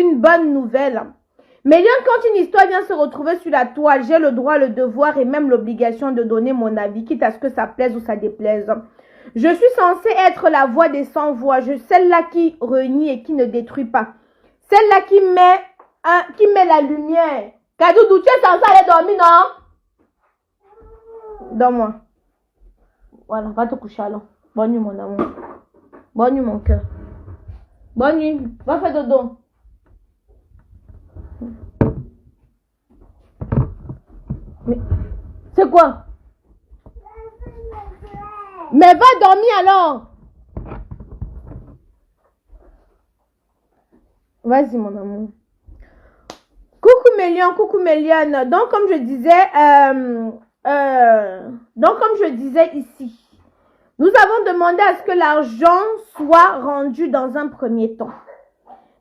une bonne nouvelle. Mais quand une histoire vient se retrouver sur la toile, j'ai le droit, le devoir et même l'obligation de donner mon avis, quitte à ce que ça plaise ou ça déplaise. Je suis censée être la voix des sans voix, celle-là qui renie et qui ne détruit pas. Celle-là qui met la lumière. Kadoudou, tu es censé aller dormir, non? Donne-moi. Voilà, va te coucher alors. Bonne nuit, mon amour. Bonne nuit, mon cœur. Bonne nuit. Va faire dodo. Mais, c'est quoi? Mais va dormir alors. Vas-y, mon amour. Coucou Mélian, coucou Méliane. Donc, comme je disais ici, nous avons demandé à ce que l'argent soit rendu dans un premier temps.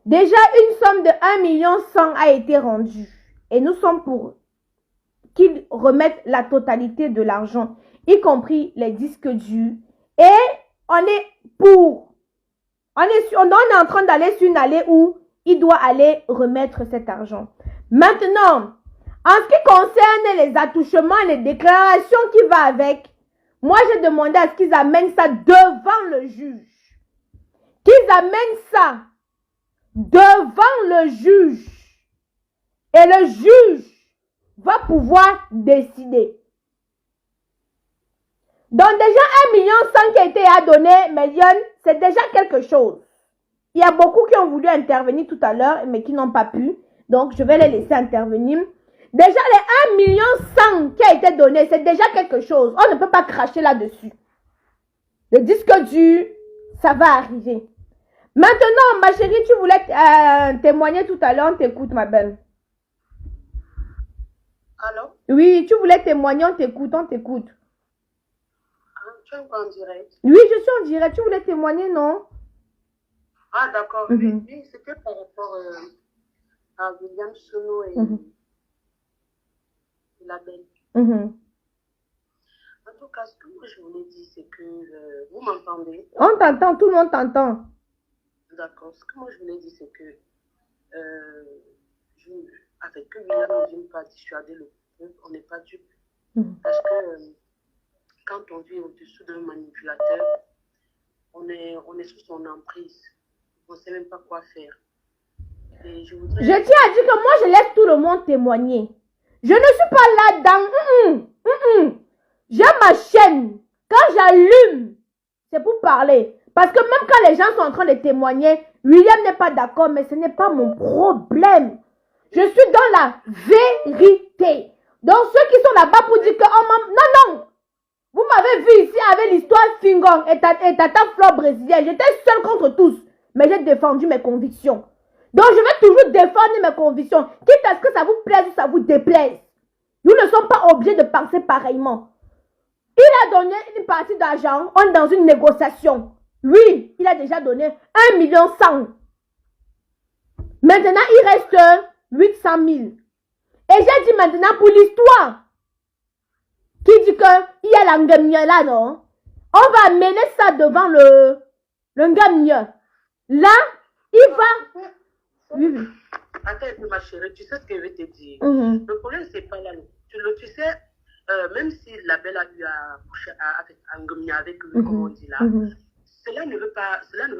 Déjà, une somme de 1,1 million a été rendue. Et nous sommes pour qu'ils remettent la totalité de l'argent, y compris les disques durs. Et on est pour. On est en train d'aller sur une allée où il doit aller remettre cet argent. Maintenant, en ce qui concerne les attouchements et les déclarations qui vont avec, moi j'ai demandé à ce qu'ils amènent ça devant le juge. Qu'ils amènent ça devant le juge. Et le juge va pouvoir décider. Donc déjà 1,1 million qui a été donné, Méliane, c'est déjà quelque chose. Il y a beaucoup qui ont voulu intervenir tout à l'heure, mais qui n'ont pas pu. Donc, je vais les laisser intervenir. Déjà, les 1,1 million qui a été donné, c'est déjà quelque chose. On ne peut pas cracher là-dessus. Le disque dur, ça va arriver. Maintenant, ma chérie, tu voulais témoigner tout à l'heure. On t'écoute, ma belle. Allô? Oui, tu voulais témoigner, on t'écoute, on t'écoute. Tu es en direct? Oui, je suis en direct. Tu voulais témoigner, non? Ah, d'accord. Oui, c'était par rapport à William Sono et la belle. En tout cas, ce que moi je voulais dire, c'est que vous m'entendez? On t'entend, tout le monde t'entend. D'accord. Ce que moi je voulais dire, c'est que avec que William ne vienne pas dissuader le peuple, on n'est pas dupe. Parce que quand on vit au-dessous d'un manipulateur, on est sous son emprise. On ne sait même pas quoi faire. Et je tiens à dire que moi, je laisse tout le monde témoigner. Je ne suis pas là-dedans. J'ai ma chaîne. Quand j'allume, c'est pour parler. Parce que même quand les gens sont en train de témoigner, William n'est pas d'accord, mais ce n'est pas mon problème. Je suis dans la vérité. Donc, ceux qui sont là-bas pour dire que... non. Vous m'avez vu ici avec l'histoire Fingong et Tata Flore brésilienne. J'étais seule contre tous. Mais j'ai défendu mes convictions. Donc, je vais toujours défendre mes convictions. Quitte à ce que ça vous plaise ou ça vous déplaise. Nous ne sommes pas obligés de penser pareillement. Il a donné une partie d'argent. On est dans une négociation. Oui, il a déjà donné 1,1 million. Maintenant, il reste 800 000. Et j'ai dit maintenant pour l'histoire. Qui dit qu'il y a la Ngamia là, non? On va amener ça devant le Ngamia. Là, il va... Oui. attends, ma chérie, tu sais ce que je vais te dire. Le problème, c'est pas là. Tu sais, même si la belle a eu à coucher avec Ngomia, avec lui, comme on dit là, cela ne veut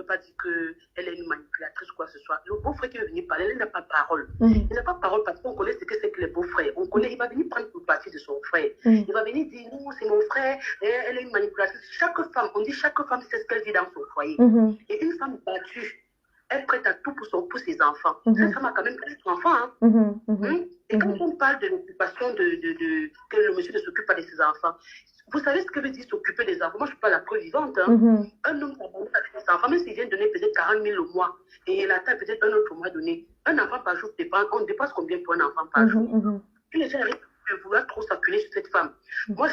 pas dire qu'elle est une manipulatrice ou quoi que ce soit. Le beau-frère qui veut venir parler, il n'a pas de parole. Il n'a pas de parole parce qu'on connaît ce que c'est que les beaux-frères. On connaît, il va venir prendre une partie de son frère. Il va venir dire, non, c'est mon frère, elle est une manipulatrice. Chaque femme, on dit chaque femme sait ce qu'elle vit dans son foyer. Et une femme battue, elle prête à tout pour ses enfants. Cette femme a quand même 4 enfants. Et quand on parle de l'occupation que le monsieur ne s'occupe pas de ses enfants, vous savez ce que veut dire s'occuper des enfants? Moi, je ne suis pas la preuve vivante. Un homme s'abandonne avec ses enfants, même s'il vient donner peut-être 40 000 au mois, et il attend peut-être un autre mois donné. Un enfant par jour, on dépense combien pour un enfant par jour? Puis les gens arrivent à vouloir trop s'appuyer sur cette femme. Moi,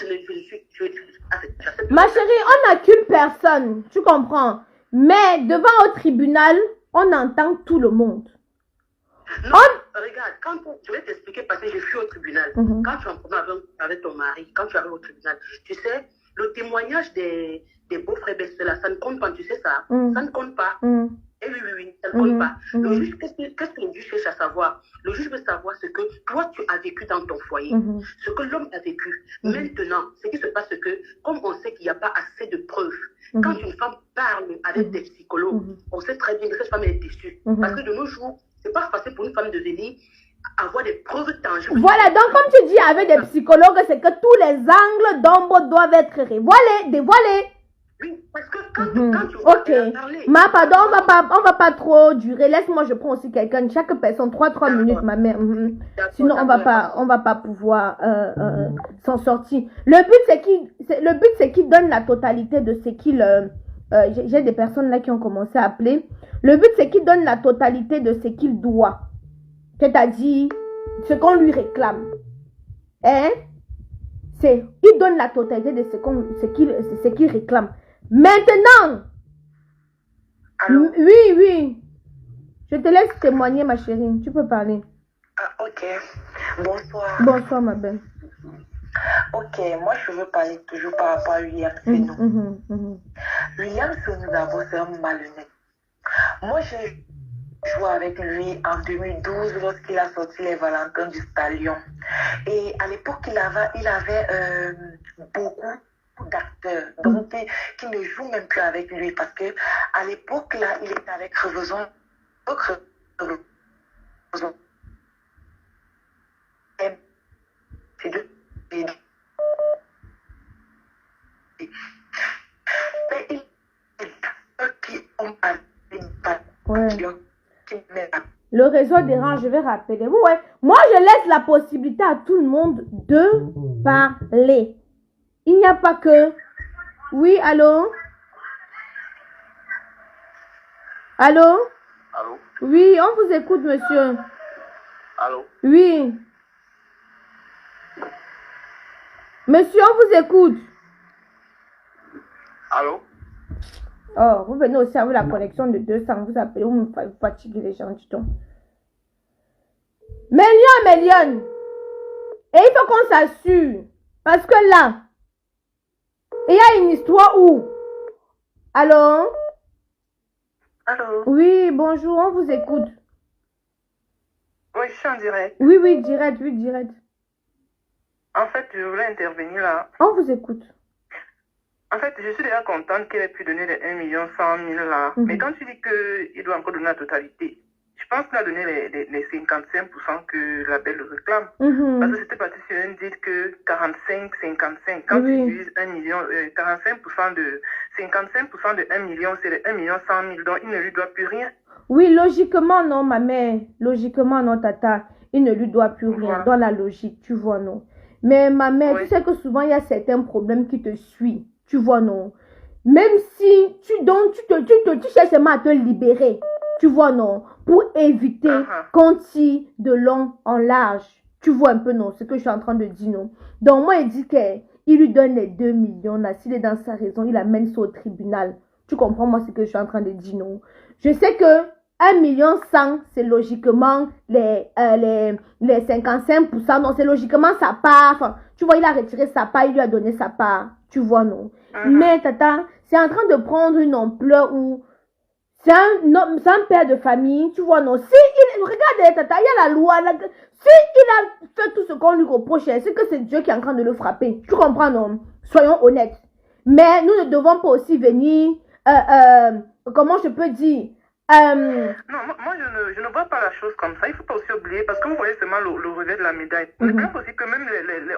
ma chérie, on n'accuse personne, tu comprends? Mais devant au tribunal, on entend tout le monde. Non, regarde, je vais t'expliquer parce que je suis au tribunal. Quand tu es en problème avec ton mari, quand tu arrives au tribunal, tu sais, le témoignage des beaux-frères belles-sœurs, ça ne compte pas, tu sais ça? Ça ne compte pas. Et oui, ça ne compte pas. Le juge, qu'est-ce que le juge cherche à savoir? Le juge veut savoir ce que toi, tu as vécu dans ton foyer, ce que l'homme a vécu. Maintenant, ce qui se passe, c'est que, comme on sait qu'il n'y a pas assez de preuves, quand une femme parle avec des psychologues, on sait très bien que cette femme est déçue. Parce que de nos jours, c'est pas facile pour une femme de venir avoir des preuves tangibles. Voilà, donc comme tu dis avec des psychologues, c'est que tous les angles d'ombre doivent être révélés, dévoilés. Oui, parce que quand tu vas parler... Ma, pardon, on va pas trop durer. Laisse-moi, je prends aussi quelqu'un. Chaque personne, 3 minutes, ma mère. Sinon, on va pas pouvoir s'en sortir. Le but, c'est qu'il donne la totalité de ce qu'il... j'ai des personnes là qui ont commencé à appeler. Le but, c'est qu'il donne la totalité de ce qu'il doit. C'est-à-dire, ce qu'on lui réclame. Hein? Il donne la totalité de ce qu'il réclame. Maintenant, allô? Oui. Je te laisse témoigner, ma chérie. Tu peux parler. Ah, ok. Bonsoir. Bonsoir, ma belle. Ok, moi je veux parler toujours par rapport à William Seno. William Seno, d'abord, c'est un malhonnête. Moi, j'ai joué avec lui en 2012 lorsqu'il a sorti les Valentins du Stallion. Et à l'époque, il avait beaucoup d'acteurs, donc qui ne jouent même plus avec lui parce que à l'époque là, il était avec Revaison. Le réseau dérange, je vais rappeler. Ouais. Moi, je laisse la possibilité à tout le monde de parler. Il n'y a pas que... Oui, allô? Allô? Allô? Oui, on vous écoute, monsieur. Allô? Oui. Monsieur, on vous écoute. Allô? Oh, vous venez aussi avec la connexion de 200. Vous appelez, vous me fatiguez les gens du temps. Million. Et il faut qu'on s'assure. Parce que là, il y a une histoire où... Allô? Allô? Oui, bonjour, on vous écoute. Oui, je suis en direct. Oui, direct. En fait, je voulais intervenir là. On vous écoute. En fait, je suis déjà contente qu'elle ait pu donner les 1,1 million là. Mais quand tu dis qu'il doit encore donner la totalité, je pense qu'il a donné les 55% que la belle réclame. Parce que c'était parti sur un deal que 45-55. Quand tu divises 1 million, 55% de 1 million, c'est les 1,1 million. Donc, il ne lui doit plus rien. Oui, logiquement, non, ma mère. Logiquement, non, tata. Il ne lui doit plus rien. Voilà. Dans la logique, tu vois, non. Mais ma mère, tu sais que souvent, il y a certains problèmes qui te suivent. Tu vois, non. Même si tu cherches seulement à te libérer. Tu vois, non. Pour éviter qu'on tire de long en large. Tu vois un peu, non. Ce que je suis en train de dire, non. Donc, moi, il dit qu'il lui donne les 2 millions. Là, s'il est dans sa raison, il amène ça au tribunal. Tu comprends, moi, ce que je suis en train de dire, non. Je sais que 1,1 million, c'est logiquement les 55%. Donc, c'est logiquement sa part. Enfin, tu vois, il a retiré sa part, il lui a donné sa part. Tu vois, non. Mais, tata, c'est en train de prendre une ampleur où c'est un père de famille. Tu vois, non. Regarde, tata, il y a la loi. Si il a fait tout ce qu'on lui reproche, c'est que c'est Dieu qui est en train de le frapper. Tu comprends, non. Soyons honnêtes. Mais nous ne devons pas aussi venir, comment je peux dire, Non, moi je ne vois pas la chose comme ça. Il ne faut pas aussi oublier, parce que vous voyez seulement le revers de la médaille. On pense aussi que même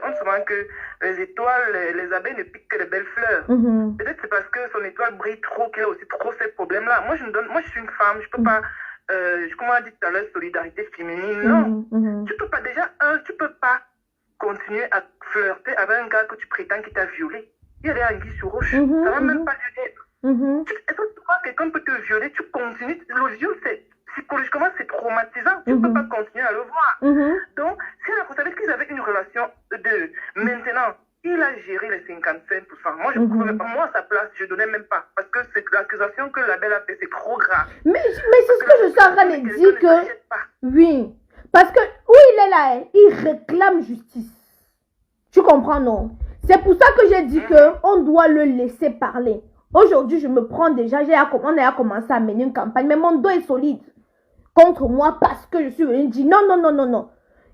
on se voit que les étoiles, les abeilles ne piquent que les belles fleurs. Peut-être c'est parce que son étoile brille trop qu'elle a aussi trop ces problèmes-là. Moi je suis une femme, je peux pas, comme on a dit tout à l'heure, solidarité féminine. Non, tu peux pas tu peux pas continuer à flirter avec un gars que tu prétends qu'il t'a violé. Il y a des anguilles sur roche. Ça va même pas lui être. Est-ce que tu crois que quelqu'un peut te violer, tu continues? Le viol, psychologiquement, c'est traumatisant. Tu ne peux pas continuer à le voir. Donc, si vous savez qu'ils avaient une relation de... Maintenant, il a géré les 55%. Moi, à sa place, je ne donnais même pas. Parce que c'est l'accusation que la belle a fait, c'est trop grave. Mais c'est ce que je suis en train de dire que... Oui. Parce que où il est là, il réclame justice. Tu comprends, non? C'est pour ça que j'ai dit qu'on doit le laisser parler. Aujourd'hui, je me prends déjà, on a commencé à mener une campagne, mais mon dos est solide contre moi parce que je suis venue dire non, non, non, non, non.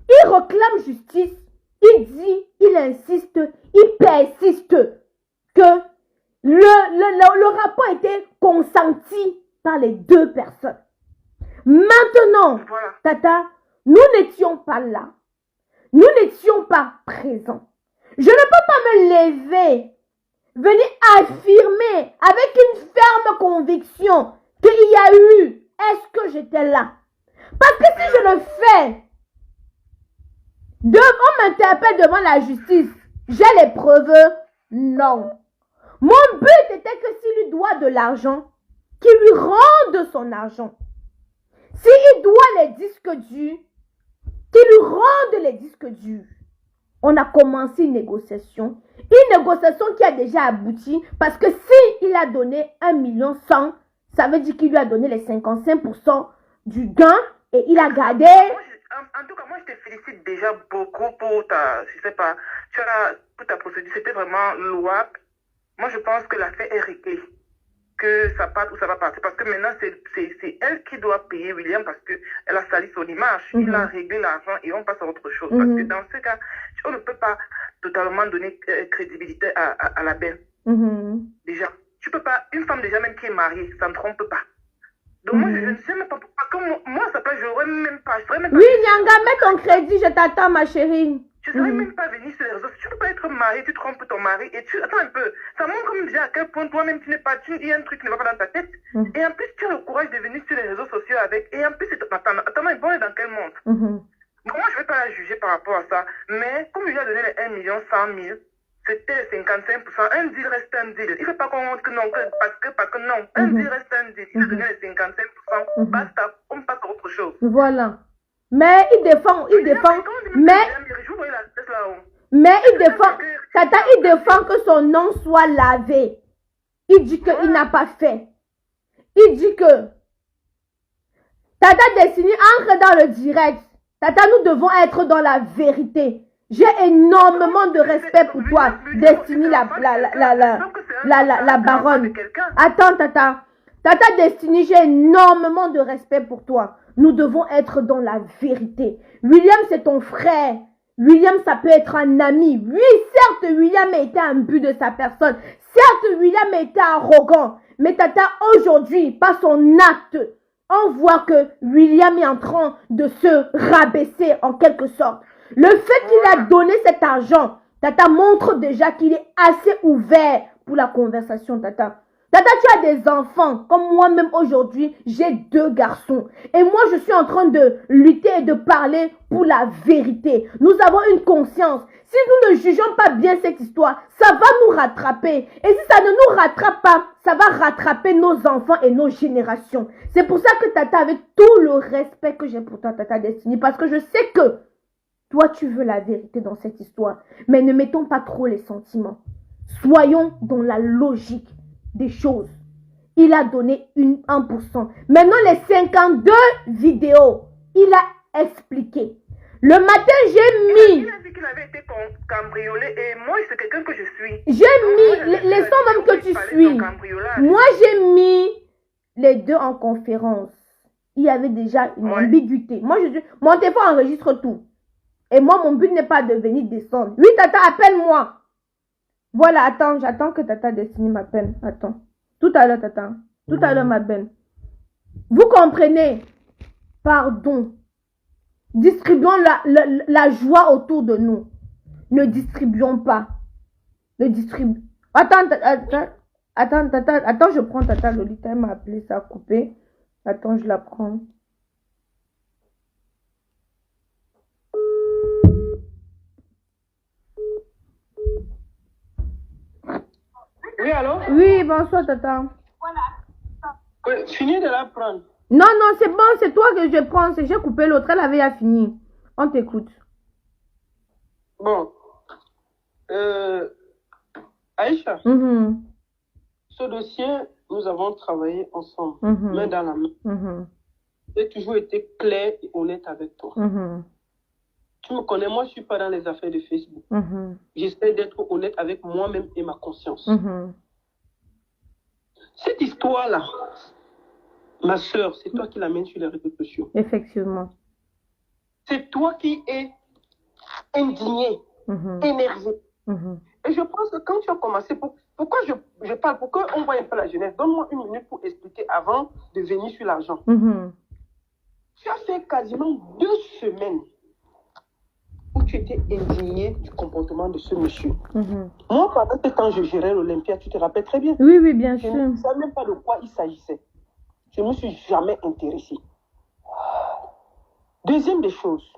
Il réclame justice, il dit, il insiste, il persiste que le rapport était consenti par les deux personnes. Maintenant, Voilà. Tata, nous n'étions pas là. Nous n'étions pas présents. Je ne peux pas me lever, venir affirmer avec une ferme conviction qu'il y a eu. Est-ce que j'étais là? Parce que si je le fais, on m'interpelle devant la justice. J'ai les preuves? Non. Mon but était que s'il lui doit de l'argent, qu'il lui rende son argent. S'il doit les disques durs, qu'il lui rende les disques durs. On a commencé une négociation qui a déjà abouti parce que s'il a donné 1,1 million, ça veut dire qu'il lui a donné les 55% du gain et il a gardé. En tout cas, moi, je te félicite déjà beaucoup pour ta, je sais pas, pour ta procédure. C'était vraiment louable. Moi, je pense que l'affaire est réglée. Que ça parte ou ça va partir. Parce que maintenant, c'est elle qui doit payer William parce qu'elle a sali son image. Il a réglé l'argent et on passe à autre chose. Parce que dans ce cas, on ne peut pas totalement donner crédibilité à la belle. Déjà. Tu peux pas, une femme déjà même qui est mariée, ça ne trompe pas. Donc moi, je ne sais même pas pourquoi. Comme moi, ça peut, j'aurais même pas. Oui, Nyanga, mets ton crédit, je t'attends, ma chérie. Je ne serais même pas venue sur les réseaux. Tu ne peux pas être marié, tu trompes ton mari et tu... Attends un peu. Ça montre comme déjà à quel point toi-même tu n'es pas... Il y a un truc qui ne va pas dans ta tête. Et en plus, tu as le courage de venir sur les réseaux sociaux avec... Et en plus, attends, mais bon, on est dans quel monde? Bon, moi, je ne vais pas la juger par rapport à ça. Mais comme je lui ai donné les 1 100 000, c'était 55%. Un deal reste un deal. Il ne faut pas qu'on montre que non, parce que non. Un deal reste un deal. Il a donné les 55%. Basta, on passe à autre chose. Voilà. Mais il défend, Tata, il défend que son nom soit lavé. Il dit qu'il n'a pas fait. Il dit que Tata Destiny entre dans le direct. Tata, nous devons être dans la vérité. J'ai énormément de respect pour toi, Destiny, la baronne. Attends, Tata. Tata Destiny, j'ai énormément de respect pour toi. Nous devons être dans la vérité. William, c'est ton frère. William, ça peut être un ami. Oui, certes, William a été un but de sa personne. Certes, William a été arrogant. Mais Tata, aujourd'hui, par son acte, on voit que William est en train de se rabaisser en quelque sorte. Le fait qu'il a donné cet argent, Tata montre déjà qu'il est assez ouvert pour la conversation, Tata. Tata, tu as des enfants, comme moi-même aujourd'hui, j'ai 2 garçons. Et moi, je suis en train de lutter et de parler pour la vérité. Nous avons une conscience. Si nous ne jugeons pas bien cette histoire, ça va nous rattraper. Et si ça ne nous rattrape pas, ça va rattraper nos enfants et nos générations. C'est pour ça que Tata, avec tout le respect que j'ai pour toi, Tata Destiny, parce que je sais que toi, tu veux la vérité dans cette histoire. Mais ne mettons pas trop les sentiments. Soyons dans la logique des choses. Il a donné 1%. Maintenant, les 52 vidéos, il a expliqué. Le matin, j'ai mis... Il a dit qu'il avait été cambriolé et moi, c'est quelqu'un que je suis. J'ai mis les sons même que tu suis. Moi, j'ai mis les 2 en conférence. Il y avait déjà une ambiguïté. Moi, mon téléphone enregistre tout. Et moi, mon but n'est pas de venir descendre. Oui, Tata, appelle-moi. Voilà, attends, j'attends que Tata Destiny m'appelle. Attends. Tout à l'heure, Tata. Tout à l'heure, ma belle. Vous comprenez? Pardon. Distribuons la joie autour de nous. Ne distribuons pas. Ne distribuons. Attends, je prends Tata Lolita. Elle m'a appelé, ça a coupé. Attends, je la prends. Oui, allô? Oui, bonsoir, Tata. Oui, finis de la prendre. Non, non, c'est bon, c'est toi que je prends. J'ai coupé l'autre, elle avait à finir. On t'écoute. Bon. Aïcha, ce dossier, nous avons travaillé ensemble, main dans la main. J'ai toujours été clair et honnête avec toi. Tu me connais, moi je ne suis pas dans les affaires de Facebook. J'essaie d'être honnête avec moi-même et ma conscience. Cette histoire-là, ma soeur, c'est toi qui l'amènes sur les réseaux sociaux. Effectivement. C'est toi qui es indigné, énervé. Et je pense que quand tu as commencé, pourquoi je parle, pourquoi on voit un peu la jeunesse? Donne-moi 1 minute pour expliquer avant de venir sur l'argent. Tu as fait quasiment 2 semaines où tu étais indigné du comportement de ce monsieur. Moi, pendant ce temps, je gérais l'Olympia, tu te rappelles très bien. Oui, oui, bien sûr. Je ne savais même pas de quoi il s'agissait. Je ne me suis jamais intéressée. Deuxième des choses,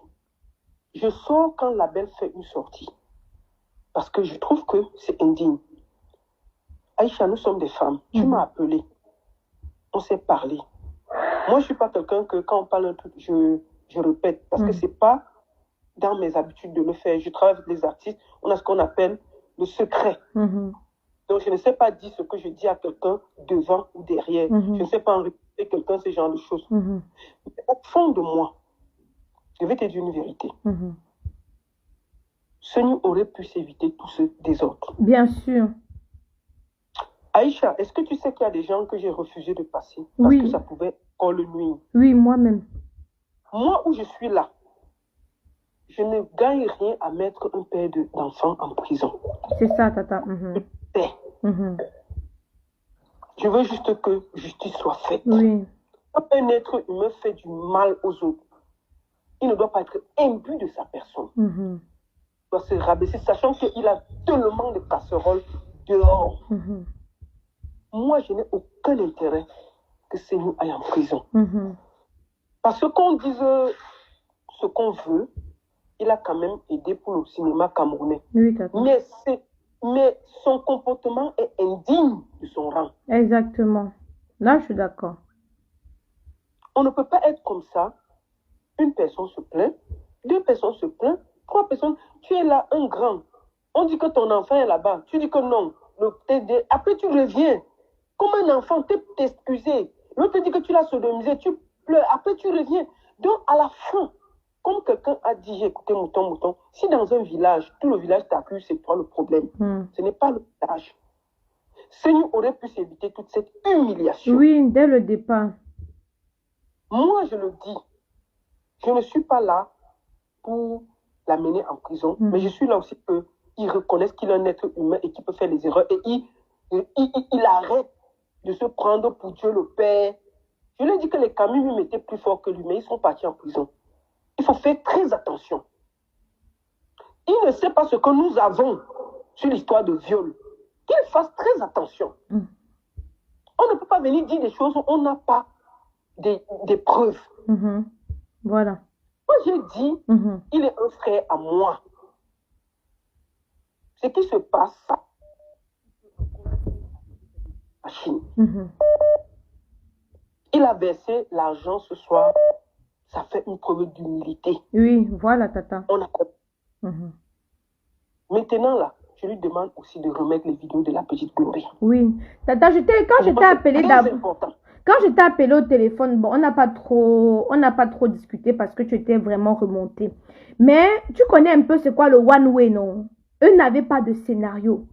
je sors quand la belle fait une sortie. Parce que je trouve que c'est indigne. Aïcha, nous sommes des femmes. Tu m'as appelé. On s'est parlé. Moi, je ne suis pas quelqu'un que quand on parle un truc, je répète. Parce que ce n'est pas dans mes habitudes de le faire. Je travaille avec les artistes. On a ce qu'on appelle le secret. Donc, je ne sais pas dire ce que je dis à quelqu'un devant ou derrière. Je ne sais pas en répéter quelqu'un, ce genre de choses. Mais au fond de moi, je vais te dire une vérité. Seigneur aurait pu s'éviter tout ce désordre. Bien sûr. Aïcha, est-ce que tu sais qu'il y a des gens que j'ai refusé de passer parce que ça pouvait encore le nuire? Oui, moi-même. Moi, où je suis là, je ne gagne rien à mettre un père d'enfant en prison. C'est ça, tata. Je veux juste que justice soit faite. Oui. Quand un être humain fait du mal aux autres, il ne doit pas être imbu de sa personne. Il doit se rabaisser, sachant qu'il a tellement de casseroles dehors. Moi, je n'ai aucun intérêt que Seigneur aille en prison. Parce qu'on dise ce qu'on veut, il a quand même aidé pour le cinéma camerounais. Oui, mais son comportement est indigne de son rang. Exactement. Là, je suis d'accord. On ne peut pas être comme ça. Une personne se plaint, 2 personnes se plaignent, 3 personnes. Tu es là, un grand. On dit que ton enfant est là-bas. Tu dis que non. Après, tu reviens. Comme un enfant, t'excuser. L'autre te dit que tu l'as sodomisé, tu pleures. Après, tu reviens. Donc, à la fin, comme quelqu'un a dit, j'ai écouté mouton, si dans un village, tout le village t'accuse, c'est toi le problème. Ce n'est pas le village. Seigneur aurait pu s'éviter toute cette humiliation. Oui, dès le départ. Moi, je le dis. Je ne suis pas là pour l'amener en prison, mais je suis là aussi pour qu'il reconnaisse qu'il est un être humain et qu'il peut faire des erreurs. Et il arrête de se prendre pour Dieu le Père. Je lui ai dit que les Camus lui mettaient plus fort que lui, mais ils sont partis en prison. Il faut faire très attention. Il ne sait pas ce que nous avons sur l'histoire de viol. Qu'il fasse très attention. On ne peut pas venir dire des choses où on n'a pas des preuves. Voilà. Moi, j'ai dit, il est un frère à moi. Ce qui se passe en Chine. Il a versé l'argent ce soir. Ça fait une preuve d'humilité. Oui, voilà, tata. On a compris. Maintenant, là, je lui demande aussi de remettre les vidéos de la petite Gloria. Oui. Tata, quand je t'ai appelé d'abord. Quand je t'ai appelé au téléphone, bon, on n'a pas trop discuté parce que tu étais vraiment remonté. Mais tu connais un peu c'est quoi le one way, non? Eux n'avaient pas de scénario.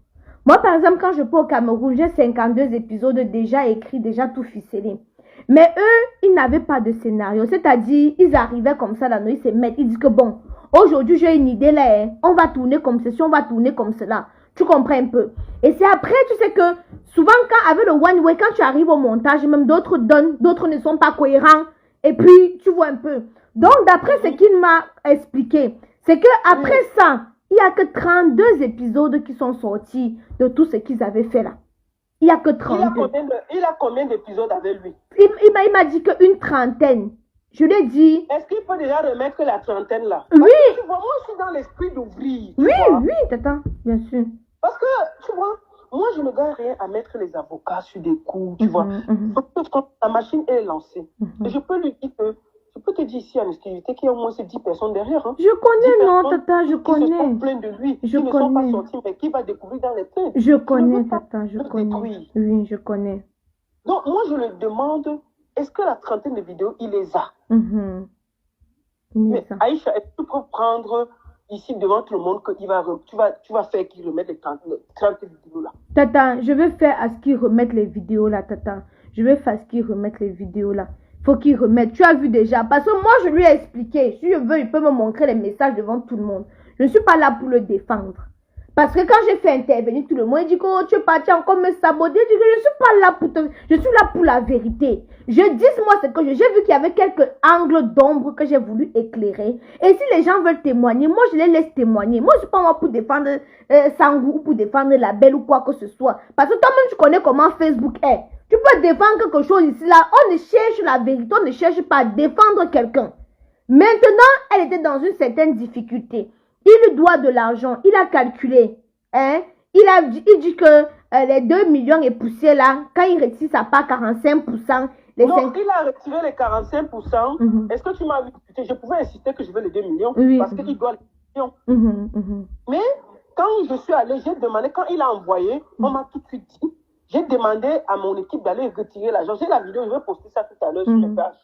Moi, par exemple, quand je peux au Cameroun, j'ai 52 épisodes déjà écrits, déjà tout ficelé. Mais eux, ils n'avaient pas de scénario. C'est-à-dire, ils arrivaient comme ça, là, ils se mettent, ils disent que bon, aujourd'hui, j'ai une idée là, hein, on va tourner comme ceci, on va tourner comme cela. Tu comprends un peu. Et c'est après, tu sais que souvent, avec le one way, quand tu arrives au montage, même d'autres donnent, d'autres ne sont pas cohérents. Et puis, tu vois un peu. Donc, d'après ce qu'il m'a expliqué, c'est que après ça, il n'y a que 32 épisodes qui sont sortis de tout ce qu'ils avaient fait là. Il n'y a que 32. Il a combien d'épisodes avec lui? Il m'a dit qu'une trentaine. Je lui ai dit... Est-ce qu'il peut déjà remettre la trentaine là? Oui. Tu vois, moi, je suis dans l'esprit d'ouvrir. Oui, oui, tata, bien sûr. Parce que, tu vois, moi, je ne gagne rien à mettre les avocats sur des coups, tu vois. Quand la machine est lancée, et je peux lui dire que, je peux te dire ici en exclusivité qu'il y a au moins ces 10 personnes derrière. Hein. Je connais, non, tata, je connais. Qui se sont plaints de lui, qui ne sont pas sortis, mais qui va découvrir dans les plaintes. Je connais, tata, je connais. Oui, je connais. Donc, moi, je lui demande, est-ce que la trentaine de vidéos, il les a? Mais Aïcha, est-ce que tu peux prendre ici devant tout le monde que tu vas faire qu'il remette les 30 vidéos là. Tata, je vais faire à ce qu'ils remettent les vidéos là, Tata. Je vais faire à ce qu'ils remettent les vidéos là. Faut qu'ils remettent. Tu as vu déjà. Parce que moi, je lui ai expliqué. Si je veux, il peut me montrer les messages devant tout le monde. Je ne suis pas là pour le défendre. Parce que quand j'ai fait intervenir tout le monde, il dit que oh, tu es parti encore me saboter. Je dis que je ne suis pas là pour te... Je suis là pour la vérité. Dis-moi ce que j'ai vu qu'il y avait quelques angles d'ombre que j'ai voulu éclairer. Et si les gens veulent témoigner, moi je les laisse témoigner. Moi je ne suis pas moi pour défendre Sangou ou pour défendre la belle ou quoi que ce soit. Parce que toi-même tu connais comment Facebook est. Tu peux défendre quelque chose ici là. On ne cherche la vérité, on ne cherche pas à défendre quelqu'un. Maintenant, elle était dans une certaine difficulté. Il lui doit de l'argent. Il a calculé. Hein? Il dit que les 2 millions et poussières là, quand il retire sa part 45%, il a retiré les 45%. Est-ce que tu m'as vu? Je pouvais insister que je veux les 2 millions. Oui. Parce qu'il doit les 2 millions. Mais quand je suis allée, j'ai demandé, quand il a envoyé, on m'a tout de suite dit, j'ai demandé à mon équipe d'aller retirer l'argent. J'ai la vidéo, je vais poster ça tout à l'heure sur mes pages.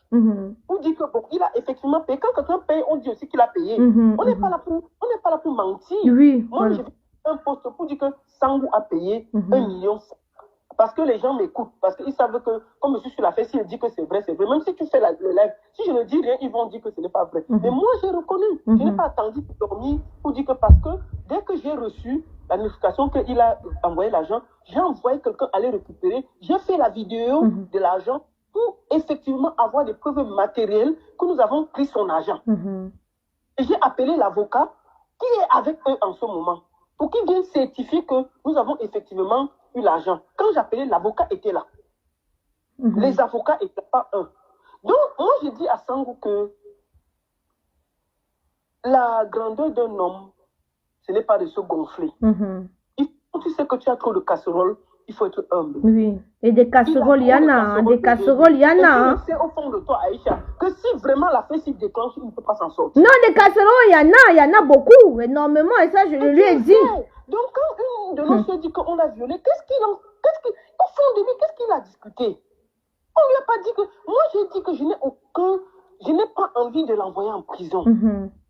Pour dire que bon, il a effectivement payé. Quand quelqu'un paye, on dit aussi qu'il a payé. On n'est pas là pour mentir. Oui, moi, j'ai fait un post pour dire que Sangou a payé 1 million. Parce que les gens m'écoutent. Parce qu'ils savent que, comme je suis sur la fête, s'il dit que c'est vrai, c'est vrai. Même si tu fais le live, si je ne dis rien, ils vont dire que ce n'est pas vrai. Mais moi, j'ai reconnu. Je n'ai pas attendu de dormir pour dire que parce que dès que j'ai reçu la notification qu'il a envoyé l'argent, j'ai envoyé quelqu'un aller récupérer. J'ai fait la vidéo de l'argent pour effectivement avoir des preuves matérielles que nous avons pris son argent. Et j'ai appelé l'avocat qui est avec eux en ce moment pour qu'il vienne certifier que nous avons effectivement eu l'argent. Quand j'appelais, l'avocat était là. Les avocats n'étaient pas un. Donc, moi, j'ai dit à Sangou que la grandeur d'un homme, ce n'est pas de se gonfler. Quand tu sais que tu as trop de casseroles, il faut être humble. Oui. Et des casseroles, il y en a. Des casseroles, il y en a. Je sais au fond de toi, Aïcha, que si vraiment la fête s'y déclenche, il ne peut pas s'en sortir. Non, des casseroles, il y en a beaucoup, énormément. Et ça, je lui ai dit. Donc, quand une de nos soeurs dit qu'on l'a violé, au fond de lui, qu'est-ce qu'il a discuté? On lui a pas dit que... Moi, j'ai dit que je n'ai pas envie de l'envoyer en prison.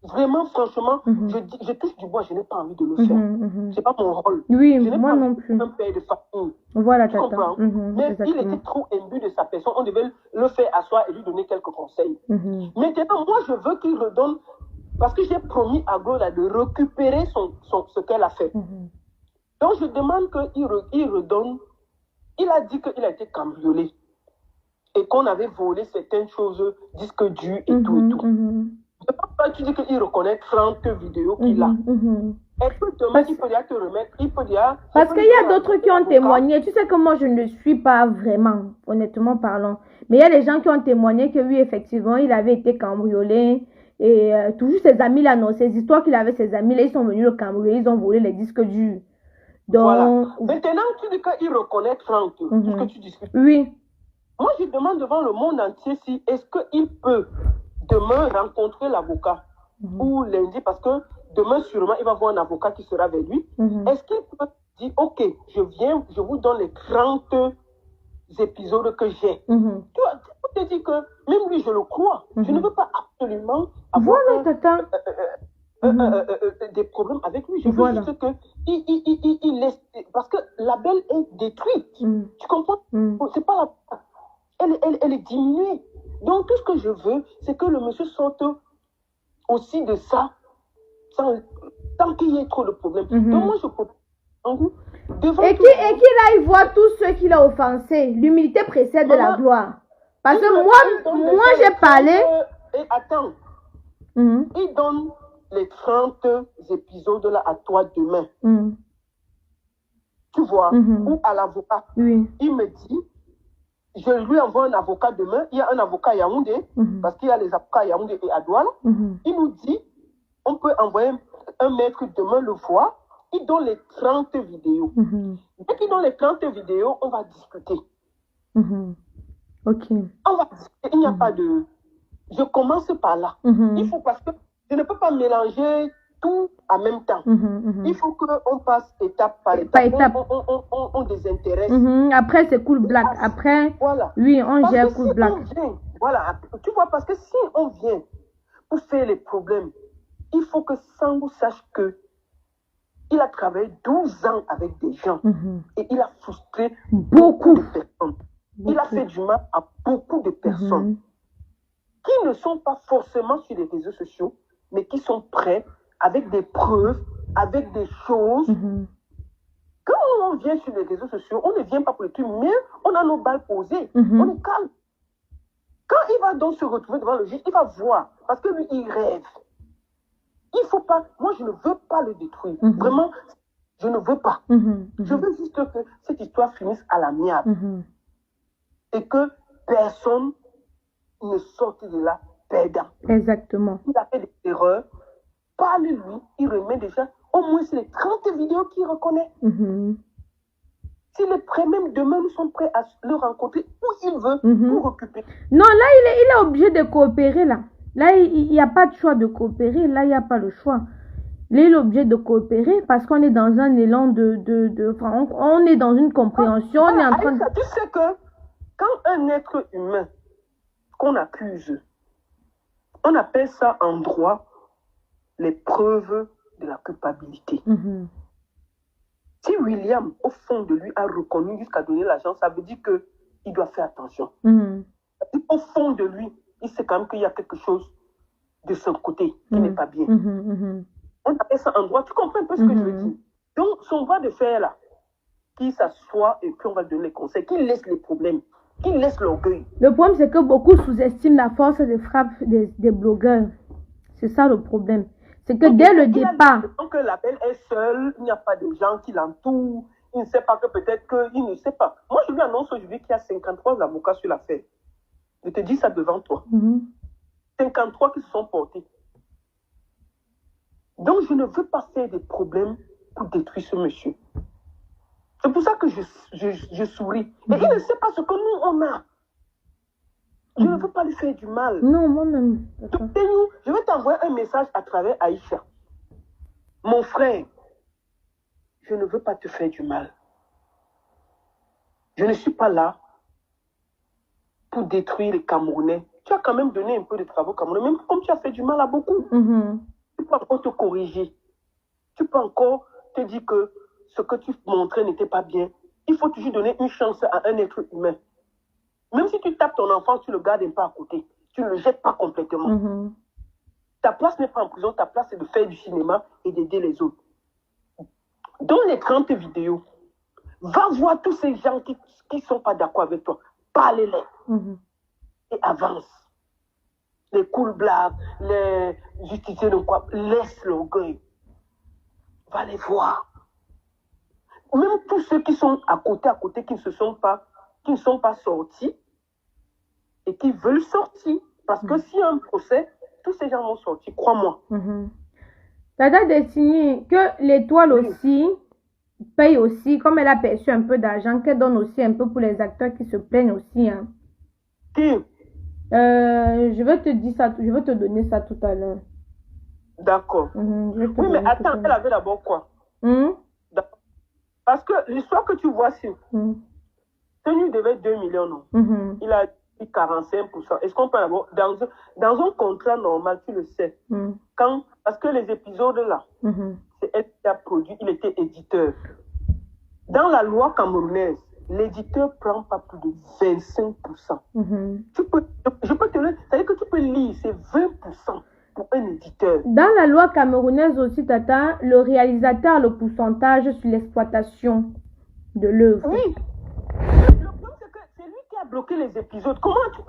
Vraiment, franchement, je touche du bois, je n'ai pas envie de le faire. C'est pas mon rôle. Oui, moi non plus. Un père de famille. Voilà, tu comprends? Mais il était trop imbu de sa personne. On devait le faire asseoir et lui donner quelques conseils. Maintenant, moi, je veux qu'il redonne... Parce que j'ai promis à Gloria de récupérer ce qu'elle a fait. Donc, je demande qu'il redonne. Il a dit qu'il a été cambriolé. Et qu'on avait volé certaines choses, disques durs et tout et tout. Je ne pense pas que tu dis qu'il reconnaît 30 vidéos qu'il a. Est-ce que demain, il peut déjà te remettre, il peut déjà... Parce qu'il y a d'autres qui ont témoigné. Tu sais que moi, je ne le suis pas vraiment, honnêtement parlant. Mais il y a des gens qui ont témoigné que oui, effectivement, il avait été cambriolé. Et toujours ses amis là, non, ces histoires qu'il avait, ses amis là, ils sont venus le cambrioler, ils ont volé les disques durs. Donc... Voilà. Maintenant, tu dis qu'il reconnaît 30, tout ce que tu discutes. Oui. Moi, je demande devant le monde entier si est-ce qu'il peut demain rencontrer l'avocat ou lundi, parce que demain, sûrement, il va voir un avocat qui sera avec lui. Est-ce qu'il peut dire, ok, je viens, je vous donne les 30 épisodes que j'ai. Tu vois, je te dis que même lui, je le crois. Je ne veux pas absolument avoir des problèmes avec lui. Je veux juste que il laisse... Parce que la belle est détruite. Tu comprends? C'est pas la... Elle est diminuée. Donc, tout ce que je veux, c'est que le monsieur sorte aussi de ça sans qu'il y ait trop de problèmes. Donc, moi, je propose... Et qu'il aille voir tous ceux qu'il a offensés. L'humilité précède la gloire. Parce que moi j'ai parlé... Et attends. Il donne les 30 épisodes là à toi demain. Tu vois? Ou à l'avocat. Il me dit... Je lui envoie un avocat demain. Il y a un avocat à Yaoundé, parce qu'il y a les avocats à Yaoundé et à Douala. Il nous dit, on peut envoyer un maître demain le voir. Il donne les 30 vidéos. Dès qu'il donne les 30 vidéos, on va discuter. Ok. On va discuter. Il n'y a pas de... Je commence par là. Il faut, parce que je ne peux pas mélanger tout en même temps. Il faut qu'on passe étape par étape. On désintéresse. Après, c'est Cool Black. Après, voilà. Oui, on gère Cool Black. Voilà. Tu vois, parce que si on vient pour faire les problèmes, il faut que Sangou sache que il a travaillé 12 ans avec des gens et il a frustré beaucoup de personnes. Il a fait du mal à beaucoup de personnes qui ne sont pas forcément sur les réseaux sociaux, mais qui sont prêts avec des preuves, avec des choses. Quand on vient sur les réseaux sociaux, on ne vient pas pour les trucs, mais on a nos balles posées, on est calme. Quand il va donc se retrouver devant le juge, il va voir, parce que lui, il rêve. Il faut pas, moi je ne veux pas le détruire. Vraiment, je ne veux pas. Je veux juste que cette histoire finisse à l'amiable. Et que personne ne sorte de là perdant. Exactement. Il a fait des erreurs, parle-lui, il remet déjà au moins les 30 vidéos qu'il reconnaît. S'il est prêt, même demain, nous sommes prêts à le rencontrer où il veut pour occuper. Non, là, il est obligé de coopérer, là. Là, il n'y a pas de choix de coopérer. Là, il n'y a pas le choix. Là, il est obligé de coopérer parce qu'on est dans un élan on est dans une compréhension. On est en train de... Tu sais que quand un être humain qu'on accuse, on appelle ça en droit les preuves de la culpabilité. Si William, au fond de lui, a reconnu jusqu'à donner l'argent, ça veut dire qu'il doit faire attention. Au fond de lui, il sait quand même qu'il y a quelque chose de son côté qui n'est pas bien. On appelle ça en droit. Tu comprends un peu ce que je veux dire? Donc, son droit de faire là, qu'il s'assoit et puis on va donner les conseils, qu'il laisse les problèmes, qu'il laisse l'orgueil. Le problème, c'est que beaucoup sous-estiment la force de frappe des blogueurs. C'est ça le problème. C'est que dès le départ... Donc, la belle est seule, il n'y a pas de gens qui l'entourent, il ne sait pas que peut-être qu'il ne sait pas. Moi, je lui annonce aujourd'hui qu'il y a 53 avocats sur l'affaire. Je te dis ça devant toi. 53 qui se sont portés. Donc, je ne veux pas faire des problèmes pour détruire ce monsieur. C'est pour ça que je souris. Et il ne sait pas ce que nous, on a. Je ne veux pas lui faire du mal. Non, moi-même. Donc, je vais t'envoyer un message à travers Aïcha. Mon frère, je ne veux pas te faire du mal. Je ne suis pas là pour détruire les Camerounais. Tu as quand même donné un peu de travaux Camerounais, même comme tu as fait du mal à beaucoup. Tu peux encore te corriger. Tu peux encore te dire que ce que tu montrais n'était pas bien. Il faut toujours donner une chance à un être humain. Même si tu tapes ton enfant, tu le gardes un peu à côté. Tu ne le jettes pas complètement. Ta place n'est pas en prison, ta place c'est de faire du cinéma et d'aider les autres. Dans les 30 vidéos, va voir tous ces gens qui ne sont pas d'accord avec toi. Parle-les. Et avance. Les cool blagues, les justiciers de quoi, laisse l'orgueil. Va les voir. Même tous ceux qui sont à côté, qui ne sont pas sortis et qui veulent sortir. Parce que s'il y a un procès, tous ces gens vont sortir, crois-moi. Tata Destinée, que l'étoile aussi paye aussi, comme elle a perçu un peu d'argent, qu'elle donne aussi un peu pour les acteurs qui se plaignent aussi. Hein. Qui? Je vais te dire ça, je vais te donner ça tout à l'heure. D'accord. Oui, mais attends, elle avait d'abord quoi? Parce que l'histoire que tu vois ici, Tenu devait 2 millions, non? Il a dit 45%. Est-ce qu'on peut avoir... Dans un contrat normal, tu le sais. Parce que les épisodes là, c'est elle qui a produit, il était éditeur. Dans la loi camerounaise, l'éditeur ne prend pas plus de 25%. Je peux te le dire, c'est-à-dire que tu peux lire, c'est 20% pour un éditeur. Dans la loi camerounaise aussi, Tata, le réalisateur a le pourcentage sur l'exploitation de l'œuvre. Oui. Le problème, c'est que c'est lui qui a bloqué les épisodes. Comment tu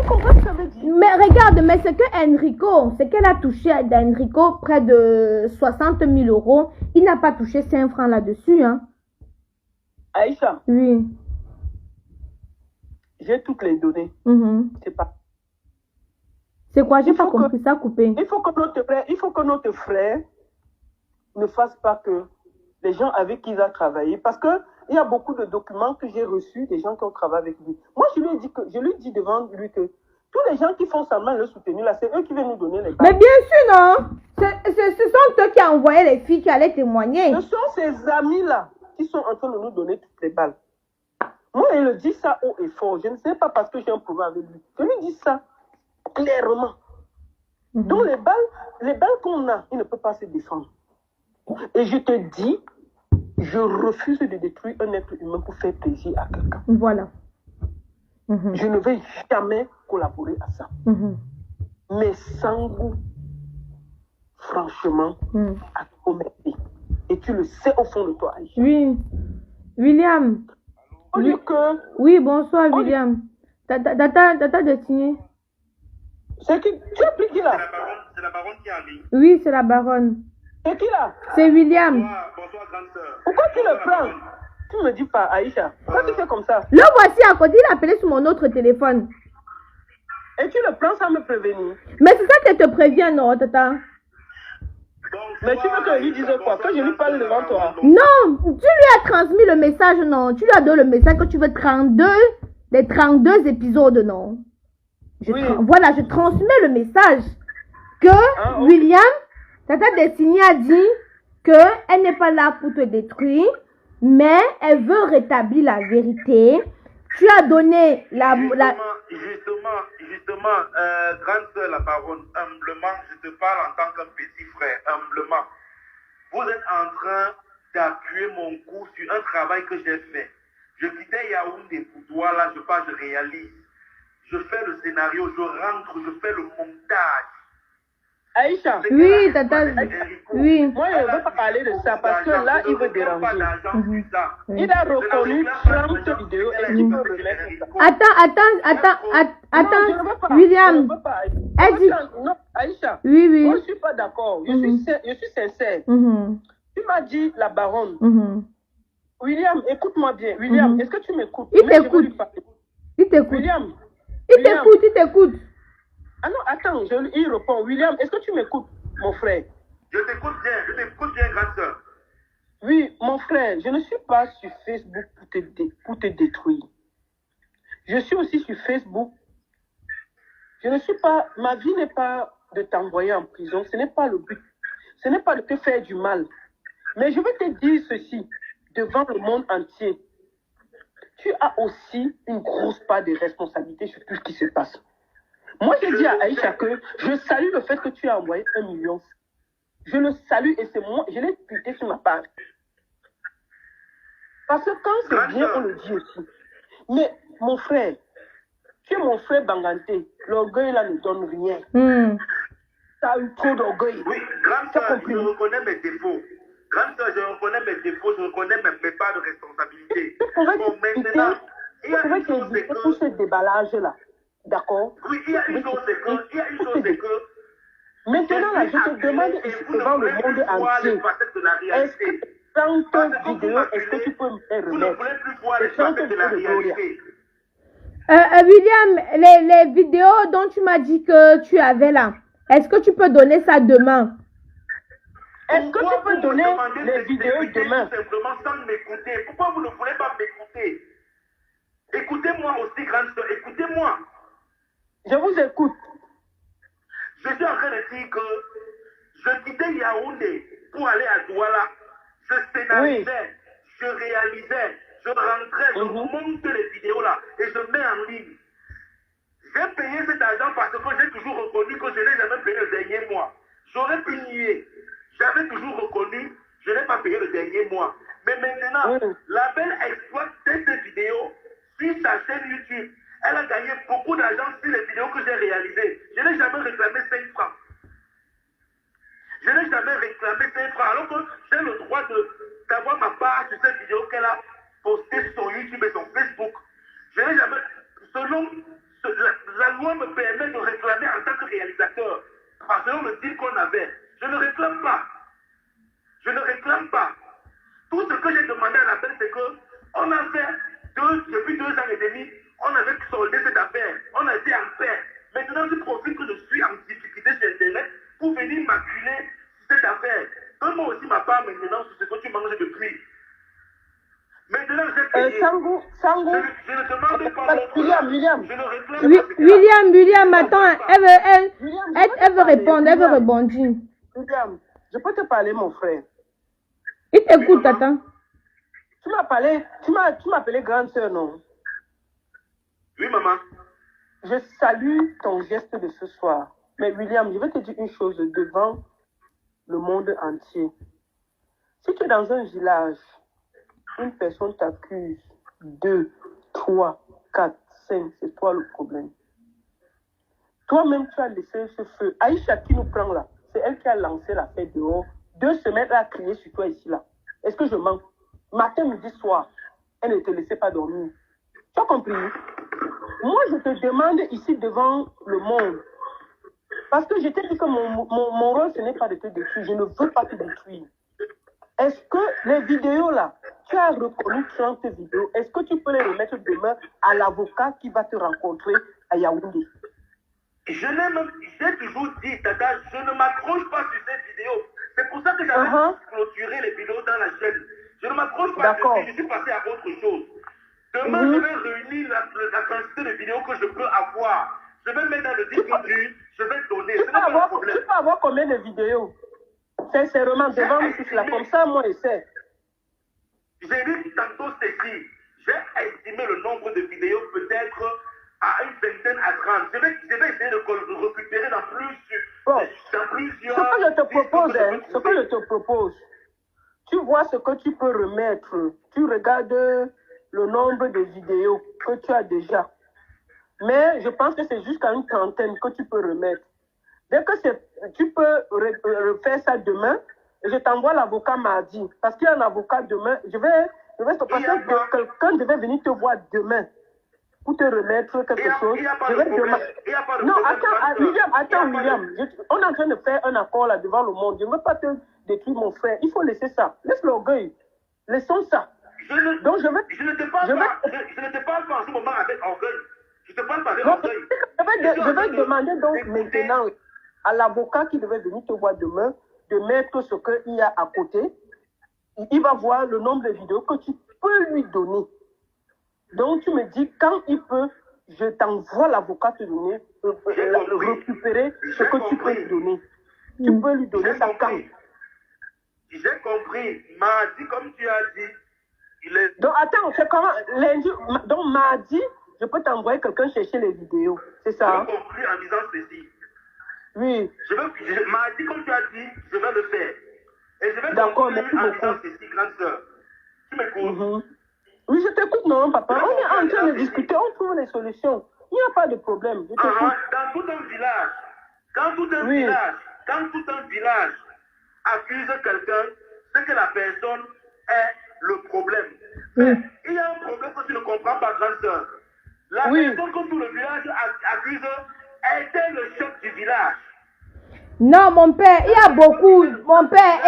comprends ce que ça veut dire? Mais regarde, mais c'est que Enrico, c'est qu'elle a touché d'Enrico près de 60 000 €. Il n'a pas touché 5 francs là-dessus, hein. Aïcha. Oui. J'ai toutes les données. C'est pas. C'est quoi? J'ai pas compris ça, coupé. Il faut que notre frère ne fasse pas que les gens avec qui il a travaillé, parce que il y a beaucoup de documents que j'ai reçus des gens qui ont travaillé avec lui. Moi, je lui dis devant lui que tous les gens qui font semblant le soutenir là, c'est eux qui viennent nous donner les balles. Mais bien sûr, non. Ce sont eux qui ont envoyé les filles qui allaient témoigner. Ce sont ces amis-là qui sont en train de nous donner toutes les balles. Moi, il le dit ça haut et fort. Je ne sais pas parce que j'ai un problème avec lui. Je lui dis ça clairement. Donc les balles qu'on a, il ne peut pas se défendre. Et je te dis, je refuse de détruire un être humain pour faire plaisir à quelqu'un. Voilà. Je ne vais jamais collaborer à ça. Mais Sangou, franchement, a commetté. Et tu le sais au fond de toi, Aïcha. Oui. William. Oui, bonsoir, William. Tata destinée. C'est qui? Tu as pris qui là? C'est la baronne qui est en ligne. Oui, c'est la baronne. C'est qui là? C'est William. Bonsoir, grande sœur. Pourquoi tu le prends? Tu me dis pas, Aïcha. Pourquoi tu fais comme ça? Le voici à côté, il a appelé sur mon autre téléphone. Et tu le prends sans me prévenir. Mais c'est ça qu'elle te prévient, non, tata? Mais tu veux que je lui dise quoi? Que je lui parle devant toi? Non, tu lui as transmis le message, non? Tu lui as donné le message que tu veux les 32 épisodes, non? Voilà, je transmets le message que William, Tata Destinée a dit qu'elle n'est pas là pour te détruire, mais elle veut rétablir la vérité. Tu as donné Justement, grande sœur, la baronne, humblement, je te parle en tant qu'un petit frère, humblement. Vous êtes en train d'appuyer mon coup sur un travail que j'ai fait. Je quittais Yaoundé pour toi, là, je réalise. Je fais le scénario, je rentre, je fais le montage. Aïcha. Oui, tata. Oui. Moi, je ne veux pas parler de ça parce que là, il veut déranger. Il a reconnu 30 vidéos et il veut remettre ça. Attends, William. Elle dit... Non, Aïcha. Oui. Moi, je ne suis pas d'accord. Je suis sincère. Tu m'as dit la baronne. William, écoute-moi bien. William, est-ce que tu m'écoutes? Il t'écoute. William. Il t'écoute. Ah non, attends, il répond. William, est-ce que tu m'écoutes, mon frère? Je t'écoute bien, grande sœur. Oui, mon frère, je ne suis pas sur Facebook pour te détruire. Je suis aussi sur Facebook. Ma vie n'est pas de t'envoyer en prison, ce n'est pas le but. Ce n'est pas de te faire du mal. Mais je vais te dire ceci, devant le monde entier. Tu as aussi une grosse part de responsabilité sur tout ce qui se passe. Moi, je dis à Aïcha que je salue le fait que tu as envoyé 1 million. Je le salue et c'est moi, je l'ai tweeté sur ma page. Parce que quand c'est bien, on le dit aussi. Mais mon frère, tu es mon frère Banganté. L'orgueil là ne donne rien. Tu as eu trop d'orgueil. Oui, grande sœur, je reconnais mes défauts. Grande sœur, je reconnais mes défauts, je reconnais mes parts de responsabilité. Bon, maintenant, il y a une chose, c'est que... pour ce déballage-là. D'accord? Oui, il y a une chose, c'est que... Maintenant, là, je te demande devant le monde entier, est-ce que 30 vidéos, est-ce que tu peux me faire remettre? Vous ne voulez plus voir les facettes de la réalité. William, les vidéos dont tu m'as dit que tu avais là, est-ce que tu peux donner ça demain? Est-ce que tu peux donner les vidéos demain? Simplement sans m'écouter. Pourquoi vous ne voulez pas m'écouter? Écoutez-moi aussi, grande soeur, écoutez-moi. Je vous écoute. Je suis en train de dire que je quittais Yaoundé pour aller à Douala. Je scénarisais, je réalisais, je rentrais, je monte les vidéos là et je mets en ligne. J'ai payé cet argent parce que j'ai toujours reconnu que je n'ai jamais payé le dernier mois. J'aurais pu nier. J'avais toujours reconnu, je n'ai pas payé le dernier mois. Mais maintenant, la belle exploite ces vidéos sur sa chaîne YouTube. Elle a gagné beaucoup d'argent sur les vidéos que j'ai réalisées. Je n'ai jamais réclamé 5 francs. Je n'ai jamais réclamé 5 francs. Alors que j'ai le droit d'avoir ma part sur ces vidéos qu'elle a postées sur son YouTube et son Facebook. Je n'ai jamais... Selon... La loi me permet de réclamer en tant que réalisateur. Parce que selon le deal qu'on avait. Je ne réclame pas. Je ne réclame pas. Tout ce que j'ai demandé à la belle, c'est qu'on a fait depuis 2 ans et demi, on avait soldé cette affaire. On a été en paix. Maintenant, je profite que je suis en difficulté sur Internet pour venir m'acculer sur cette affaire. Donne-moi aussi ma part maintenant sur ce que tu manges depuis. Maintenant, j'ai payé. Sangou. Je ne demande pas l'autre. William. Je ne réclame pas. William, attends. Elle veut répondre. Elle veut rebondir. William, je peux te parler, mon frère. Il t'écoute, attends. Tu m'as appelé grande sœur, non? Oui, maman. Je salue ton geste de ce soir. Mais William, je vais te dire une chose devant le monde entier. Si tu es dans un village, une personne t'accuse, 2, 3, 4, 5, c'est toi le problème. Toi-même, tu as laissé ce feu. Aïcha qui nous prend là, c'est elle qui a lancé la fête dehors. 2 semaines, elle a crié sur toi ici là. Est-ce que je mens? Matin, midi, soir, elle ne te laissait pas dormir. Tu as compris? Moi, je te demande ici devant le monde. Parce que je t'ai dit que mon rôle, ce n'est pas de te détruire. Je ne veux pas te détruire. Est-ce que les vidéos là, tu as reconnu 30 vidéos, est-ce que tu peux les remettre demain à l'avocat qui va te rencontrer à Yaoundé? J'ai toujours dit, Tata, je ne m'accroche pas sur ces vidéos. C'est pour ça que j'avais clôturé les vidéos dans la chaîne. Je ne m'accroche pas dessus, je suis passé à autre chose. Demain, je vais réunir la quantité de vidéos que je peux avoir. Je vais mettre dans le disque dur, je vais donner. Ce n'est pas un problème. Tu peux avoir combien de vidéos? Sincèrement, devant nous tous là, comme ça, moi, je sais. J'ai dit tantôt ceci. J'ai estimé le nombre de vidéos peut-être à une vingtaine à 30. Je vais essayer de récupérer dans plusieurs... Ce que je te propose, tu vois ce que tu peux remettre. Tu regardes le nombre de vidéos que tu as déjà. Mais je pense que c'est jusqu'à une trentaine que tu peux remettre. Dès que tu peux refaire ça demain, je t'envoie l'avocat mardi. Parce qu'il y a un avocat demain. Je vais te passer que quelqu'un devait venir te voir demain pour te remettre quelque chose. Je vais demander. Non, attends, William. On est en train de faire un accord là devant le monde. Je ne veux pas te détruire, mon frère. Il faut laisser ça. Laisse l'orgueil. Laissons ça. Je ne te parle pas en ce moment avec orgueil. Je te parle pas avec orgueil. Je vais demander donc maintenant à l'avocat qui devait venir te voir demain de mettre ce qu'il y a à côté. Il va voir le nombre de vidéos que tu peux lui donner. Donc tu me dis quand il peut, je t'envoie l'avocat te donner, récupérer ce que tu peux lui donner. Tu peux lui donner ça quand. J'ai compris. Mardi, comme tu as dit, il est... Donc attends, c'est comment lundi, donc mardi, je peux t'envoyer quelqu'un chercher les vidéos. C'est ça? J'ai compris en disant ceci. Oui. Mardi, comme tu as dit, je vais le faire. Et je vais conclure en disant ceci, grande sœur. Tu m'écoutes? Oui, je t'écoute, non, papa. On est en train de discuter, on trouve les solutions. Il n'y a pas de problème. Dans tout un village, quand tout un village accuse quelqu'un, c'est que la personne est le problème. Mais il y a un problème que tu ne comprends pas, grande sœur. La personne que tout le village accuse était le chef du village. Non, mon père, il y a beaucoup. Mon père,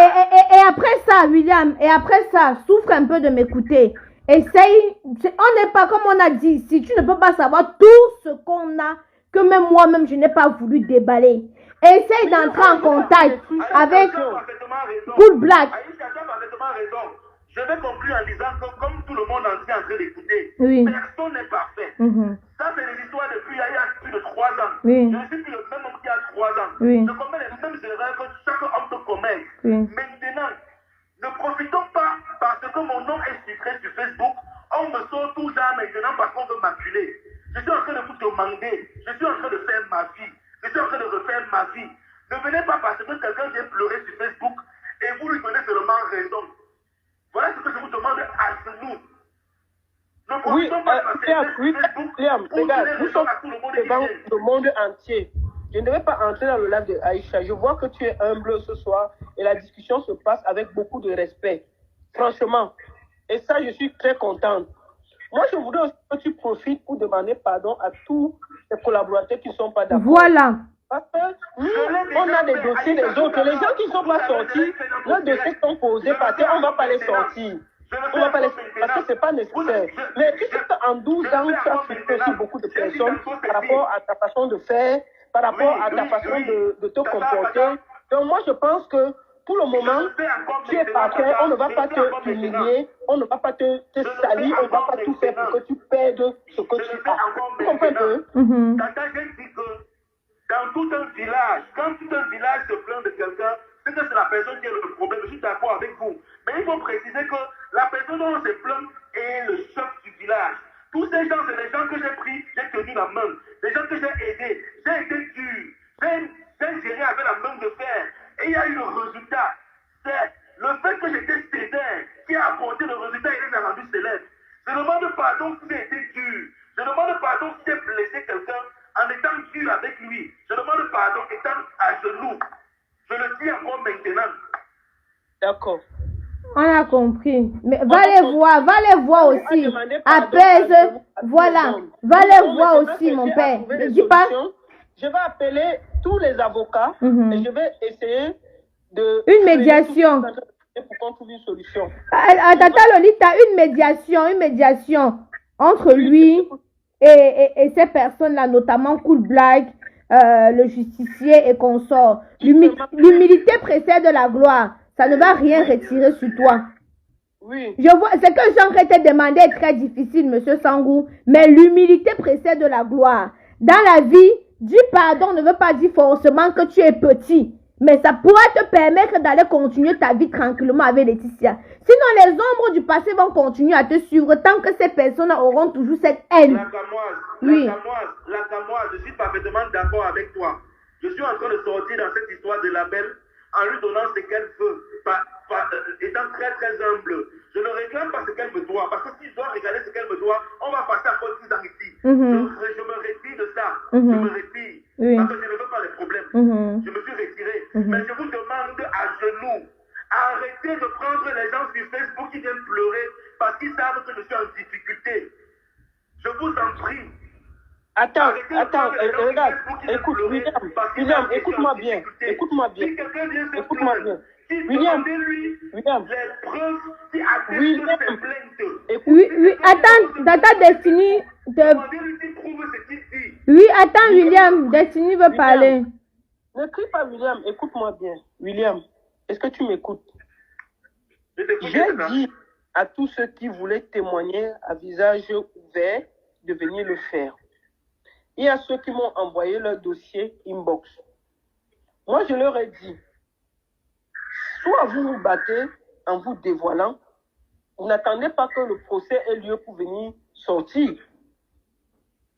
et après ça, William, et après ça, souffre un peu de m'écouter. Essaye, on n'est pas comme on a dit ici. Tu ne peux pas savoir tout ce qu'on a, que même moi-même, je n'ai pas voulu déballer. Essaye d'entrer en contact avec Cool Black. Aïcha, tu as parfaitement raison. Je vais conclure en disant que comme tout le monde entier est en train d'écouter, personne n'est parfait. Ça, c'est des histoires depuis il y a plus de 3 ans. Je ne suis plus le même homme qu'il y a 3 ans. Je commets les mêmes erreurs que chaque homme peut commettre. Maintenant, ne profitons pas parce que mon nom est chiffré sur Facebook. On me sort tout ça maintenant parce qu'on veut m'acculer. Je suis en train de vous demander. Je suis en train de faire ma vie. Je suis en train de refaire ma vie. Ne venez pas parce que quelqu'un vient pleurer sur Facebook et vous lui donnez seulement raison. Voilà ce que je vous demande à genoux. Oui, Liam, regarde, nous sommes devant le monde entier. Je ne vais pas entrer dans le live de Aïcha. Je vois que tu es humble ce soir et la discussion se passe avec beaucoup de respect. Franchement. Et ça, je suis très contente. Moi, je voudrais aussi que tu profites pour demander pardon à tous les collaborateurs qui ne sont pas d'accord. Voilà. Parce que nous, on a des dossiers des autres. Les gens qui ne sont pas sortis, leurs dossiers sont posés parce qu'on ne va pas les sortir. On va pas les parce que ce n'est pas nécessaire. Mais tu sais qu'en 12 ans, tu as souffert aussi beaucoup de personnes par rapport à ta façon de faire, par rapport à ta façon de te comporter. Donc moi, je pense que pour le moment, tu es parfait, on ne va pas te humilier, on ne va pas te salir, on ne va pas tout faire pour que tu perdes ce que tu as. Tu comprends un peu? Tata, j'ai dit que dans tout un village, quand tout un village se plaint de quelqu'un, c'est que c'est la personne qui a le problème. Je suis d'accord avec vous. Mais il faut préciser que la personne dont on se plaint est le chef du village. Tous ces gens, c'est les gens que j'ai pris, j'ai tenu la main. Les gens que j'ai aidés. J'ai été dur. J'ai train de faire et il y a eu le résultat. C'est le fait que j'étais sévère qui a apporté le résultat et les a rendus célèbres. Je demande pardon si j'ai été dur. Je demande pardon si j'ai blessé quelqu'un en étant dur avec lui. Je demande pardon étant à genoux. Je le dis encore maintenant. D'accord. On a compris. Mais va les voir aussi. Apaise, voilà. Va les voir aussi, mon père. Ne dis pas. Je vais appeler tous les avocats et je vais essayer de... Une médiation. Pour qu'on trouve une solution. Tata Lolita, une médiation entre lui et ces personnes-là, notamment Cool Black, le justicier et consort. L'humilité précède la gloire. Ça ne va rien retirer sur toi. Oui. Je vois, ce que j'aimerais te demander est très difficile, monsieur Sangou, mais l'humilité précède la gloire. Dans la vie, dire pardon ne veut pas dire forcément que tu es petit, mais ça pourra te permettre d'aller continuer ta vie tranquillement avec Laetitia. Sinon, les ombres du passé vont continuer à te suivre tant que ces personnes auront toujours cette haine. La Camoise, je suis parfaitement d'accord avec toi. Je suis en train de sortir dans cette histoire de la belle en lui donnant ce qu'elle veut, étant très très humble. Je ne réclame pas ce qu'elle me doit, parce que si je dois regarder ce qu'elle me doit, on va passer à cause de ici. Je me retire de ça. Je me retire. Parce que je ne veux pas les problèmes. Je me suis retiré. Mais je vous demande à genoux, arrêtez de prendre les gens sur Facebook qui viennent pleurer parce qu'ils savent que je suis en difficulté. Je vous en prie. Attends, regarde, écoute, William, écoute-moi bien, écoute-moi bien. William, oui, attends, Tata Destiny, oui, attends, William, Destiny veut parler. Ne crie pas, William, écoute-moi bien. William, est-ce que tu m'écoutes? J'ai dit à tous ceux qui voulaient témoigner à visage ouvert de venir le faire. Il y a ceux qui m'ont envoyé leur dossier inbox. Moi, je leur ai dit, soit vous vous battez en vous dévoilant, vous n'attendez pas que le procès ait lieu pour venir sortir.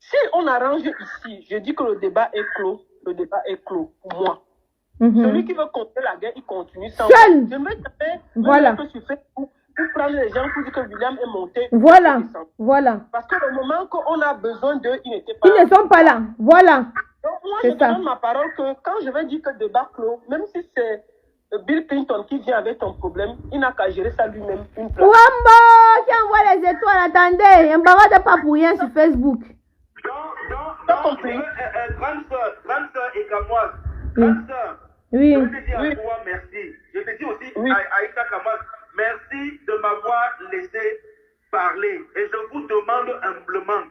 Si on arrange ici, je dis que le débat est clos pour moi. Celui qui veut continuer la guerre, il continue sans moi. Je me tapais voilà. Que sur Facebook pour prendre les gens pour dire que William est monté. Voilà. Parce que le moment qu'on a besoin d'eux, ils n'étaient pas là. Ils ne sont pas là. Voilà. Donc moi, je donne ma parole que quand je vais dire que le débat clos, même si c'est Bill Clinton qui vient avec ton problème, il n'a qu'à gérer ça lui-même. Wamba qui envoie les étoiles, attendez. Un baba de pas pour rien sur Facebook. Donc, grande soeur et Kamoise, grande soeur, oui. Je te dis à toi merci. Je te dis aussi à Aïssa Kamoise, merci de m'avoir laissé parler. Et je vous demande humblement,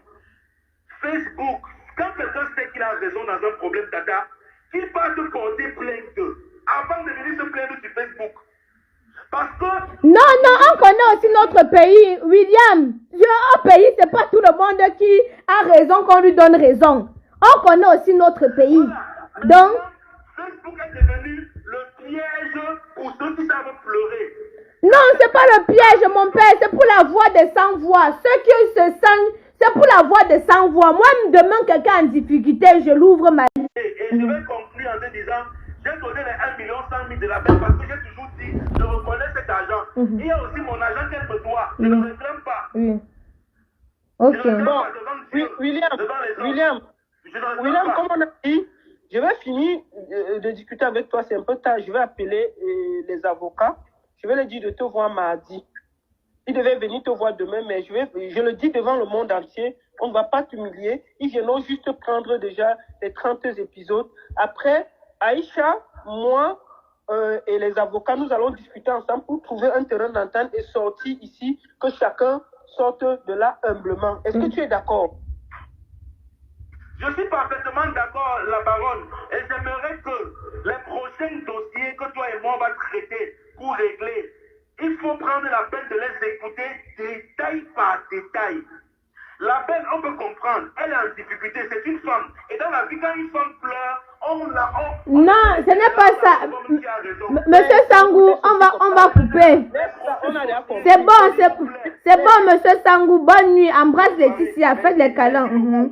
Facebook, quand quelqu'un sait qu'il a raison dans un problème, Tata, qu'il va te porter plainte avant de venir se plaindre sur Facebook. Parce que... Non, on connaît aussi notre pays, William. Un pays, c'est pas tout le monde qui a raison qu'on lui donne raison. On connaît aussi notre pays. Voilà. Donc... Facebook est devenu le piège pour ceux qui savent pleurer. Non, c'est pas le piège, mon père. C'est pour la voix des sans-voix. Ceux qui se sentent... C'est pour la voix des sans-voix. Moi, demain, quelqu'un en difficulté, je l'ouvre ma... Et je vais conclure en te disant... J'ai donné les 1 100 000 de la belle parce que j'ai toujours dit, je reconnais cet argent. Il y a aussi mon argent qu'elle me doit. Je ne réclame pas. Oui. Ok. Je ne réclame pas devant Dieu, William, comme on a dit, je vais finir de discuter avec toi. C'est un peu tard. Je vais appeler les avocats. Je vais leur dire de te voir mardi. Ils devaient venir te voir demain, mais je le dis devant le monde entier. On ne va pas t'humilier. Ils viendront juste prendre déjà les 30 épisodes. Après, Aïcha, moi et les avocats, nous allons discuter ensemble pour trouver un terrain d'entente et sortir ici, que chacun sorte de là humblement. Est-ce que tu es d'accord? Je suis parfaitement d'accord, la baronne. Et j'aimerais que les prochains dossiers que toi et moi on va traiter pour régler, il faut prendre la peine de les écouter détail par détail. La belle, on peut comprendre, elle est en difficulté, c'est une femme. Et dans la vie, quand une femme pleure, non, ce n'est pas ça. Monsieur Sangou, on va couper. C'est bon, monsieur Sangou. Bonne nuit. Embrasse Laetitia, faites les câlins.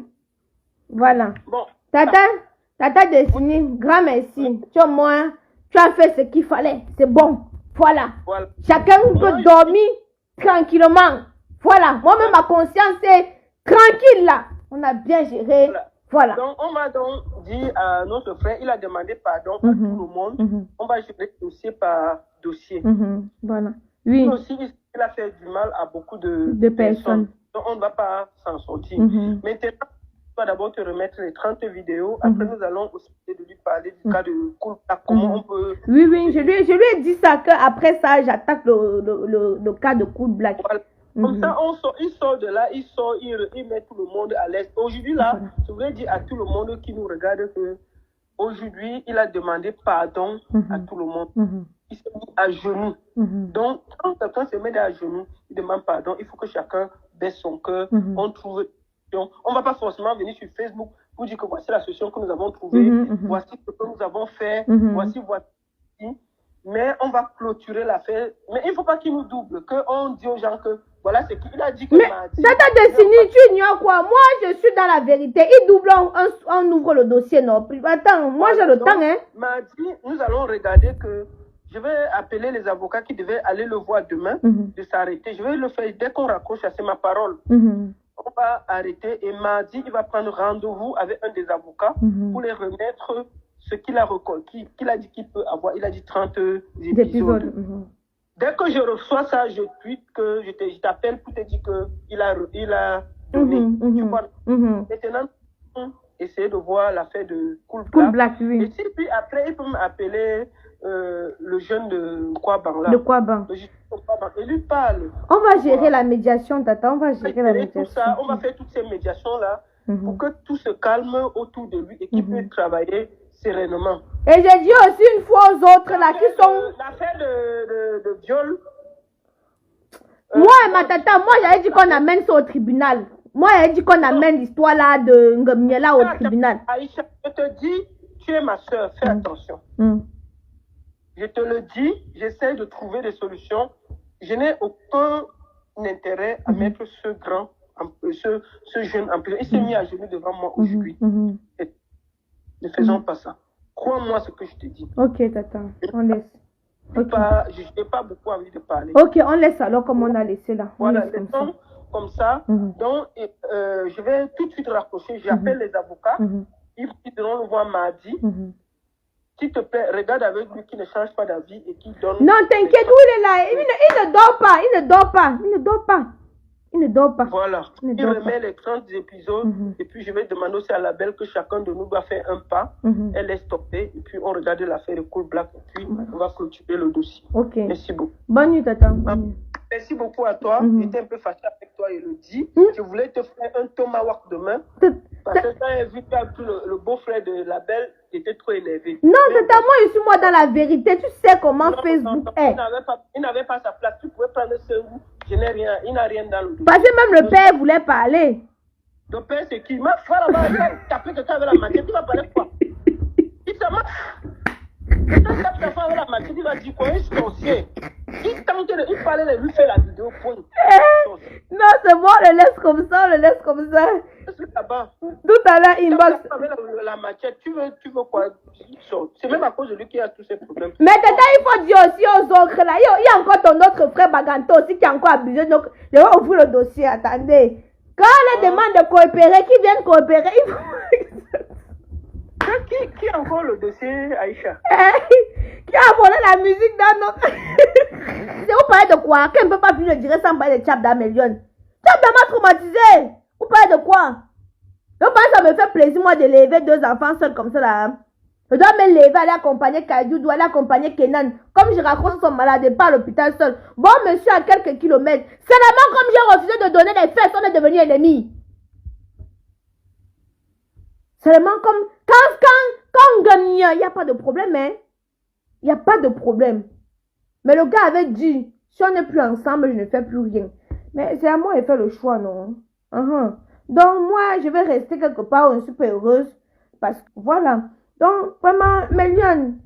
Voilà. Bon. Tata, Tata Destiny, grand merci. Tu au moins, tu as fait ce qu'il fallait. C'est bon. Voilà. Chacun peut dormir tranquillement. Voilà. Moi-même, ma conscience est tranquille là. On a bien géré. Voilà. Donc, on m'a donc dit à notre frère, il a demandé pardon à tout le monde. On va gérer dossier par dossier. Voilà. Oui. Lui aussi, il a fait du mal à beaucoup de personnes. Donc, on ne va pas s'en sortir. Maintenant, tu vas d'abord te remettre les 30 vidéos. Après, nous allons aussi de lui parler du cas de Cool Black. Comment on peut... Oui, je lui ai dit ça, qu'après ça, j'attaque le cas de Cool Black. Voilà. Comme ça, il sort de là, il met tout le monde à l'aise. Aujourd'hui, là, je voulais dire à tout le monde qui nous regarde que aujourd'hui, il a demandé pardon à tout le monde. Il s'est mis à genoux. Donc, quand quelqu'un se met à genoux, il demande pardon. Il faut que chacun baisse son cœur. On trouve... On ne va pas forcément venir sur Facebook pour dire que voici la solution que nous avons trouvée, voici ce que nous avons fait, voici. Mais on va clôturer l'affaire. Mais il ne faut pas qu'il nous double, qu'on dit aux gens que voilà ce qu'il a dit. Mais Tata Destiny, tu ignores quoi? Moi, je suis dans la vérité. Il double, on ouvre le dossier, non? Attends, moi j'ai le temps, hein. Mardi, nous allons regarder que je vais appeler les avocats qui devaient aller le voir demain, de s'arrêter. Je vais le faire dès qu'on raccroche, c'est ma parole. On va arrêter et mardi, il va prendre rendez-vous avec un des avocats pour les remettre ce qu'il a recueilli, qu'il a dit qu'il peut avoir. Il a dit 30 épisodes. Dès que je reçois ça, je tweete que je t'appelle pour te dire qu'il a donné. Tu vois? Maintenant, essayer de voir l'affaire de Cool Black. Oui. Et si puis après, il peut m'appeler le jeune de Kwabang là. De Kwabang. Et lui parle. On va gérer la médiation, Tata. On va gérer la médiation. Tout ça, on va faire toutes ces médiations là pour que tout se calme autour de lui et qu'il puisse travailler sereinement. Et j'ai dit aussi une fois aux autres là qui sont... L'affaire de viol. Moi, ma tata, moi j'avais dit qu'on amène ça au tribunal. Moi j'avais dit qu'on amène l'histoire là de Ngemiela au tribunal. Aïcha, je te dis, tu es ma soeur, fais attention. Je te le dis, j'essaie de trouver des solutions. Je n'ai aucun intérêt à mettre ce jeune en prison. Il s'est mis à genoux devant moi aujourd'hui. Ne faisons pas ça. Crois-moi ce que je te dis. Ok, Tata, on laisse. Je n'ai pas beaucoup envie de parler. Ok, on laisse alors comme on a laissé là. Voilà, laissons comme ça. Donc, je vais tout de suite raccrocher. J'appelle les avocats. Ils devront le voir mardi. S'il te plaît, regarde avec lui qui ne change pas d'avis et qui donne... Non, t'inquiète, où il est là? Il ne dort pas, il ne dort pas, il ne dort pas. Il ne dort pas. Voilà. Il remet les 30 épisodes et puis je vais demander aussi à la belle que chacun de nous doit faire un pas. Elle est stoppée et puis on regarde l'affaire de Cool Black et puis on va clôturer le dossier. Ok. Merci beaucoup. Bonne nuit, Tata. Bonne nuit. Merci beaucoup à toi. J'étais un peu fâché avec toi, Elodie. Je voulais te faire un tomahawk demain. Parce que quand j'ai vu le beau-frère de la belle, j'étais trop énervé. Non, Tata, moi dans la vérité. Tu sais comment Facebook est. Il n'avait pas sa place. Tu pouvais prendre ce où je n'ai rien. Il n'a rien dans le dos. Parce que même le père voulait parler. Le père, c'est qui? Ma frère là-bas, il a tapé quelqu'un avec la machette. Tu vas parler quoi? Il se marche. Quelqu'un tape ta femme avec la machette. Il va dire quoi? Il est sorcier. Il parlait de lui faire la vidéo. Non, c'est bon, on le laisse comme ça, Tout à l'heure, inbox. La machette, tu veux quoi? C'est même à cause de lui qu'il y a tous ces problèmes. Mais Tata, il faut dire aussi aux autres là. Il y a encore ton autre frère Baganto aussi qui est encore abusé. Donc, je vais ouvrir le dossier. Attendez. Quand on les demande de coopérer, qui viennent coopérer, il faut... Qui a encore le dossier, Aïcha? Qui a volé la musique dans notre... C'est vous parlez de quoi? Qu'elle ne peut pas finir le dire sans parler de Chap d'Amélion. Chap m'a traumatisé. Vous parlez de quoi? Donc, ça me fait plaisir, moi, de lever 2 enfants seuls comme ça, là. Je dois me lever, aller accompagner Kaidou, aller accompagner Kenan. Comme je raconte son malade, pas à l'hôpital seul. Bon, monsieur, à quelques kilomètres. Seulement comme j'ai refusé de donner les fesses, on est devenus ennemis. Seulement comme... Quand on gagne, il n'y a pas de problème, hein. Il n'y a pas de problème. Mais le gars avait dit, si on n'est plus ensemble, je ne fais plus rien. Mais c'est à moi de faire le choix, non? Donc, moi, je vais rester quelque part où je suis pas heureuse. Parce que, voilà. Donc, vraiment, Méliane,